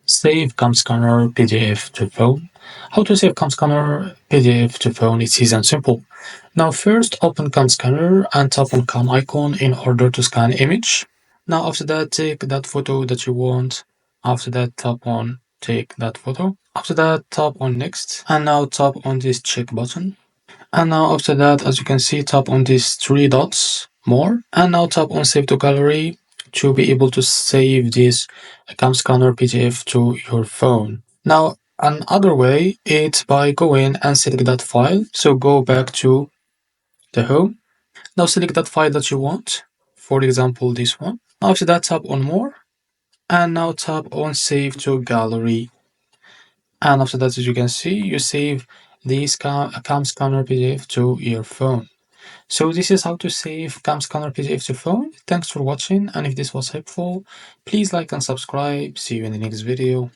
Save CamScanner PDF to phone. How to save CamScanner PDF to phone? It's easy and simple. Now first open CamScanner and tap on Cam icon in order to scan image. Now after that take that photo that you want. After that tap on take that photo. After that tap on next and now tap on this check button. And now after that, as you can see, tap on these three dots more and now tap on save to gallery to be able to save this CamScanner PDF to your phone. Now another way is by going and select that file. So go back to the home. Now select that file that you want, for example this one. After that tap on more and now tap on save to gallery. And after that, as you can see, you save this CamScanner PDF to your phone. So this is how to save CamScanner PDF to phone. Thanks for watching, and if this was helpful, please like and subscribe. See you in the next video.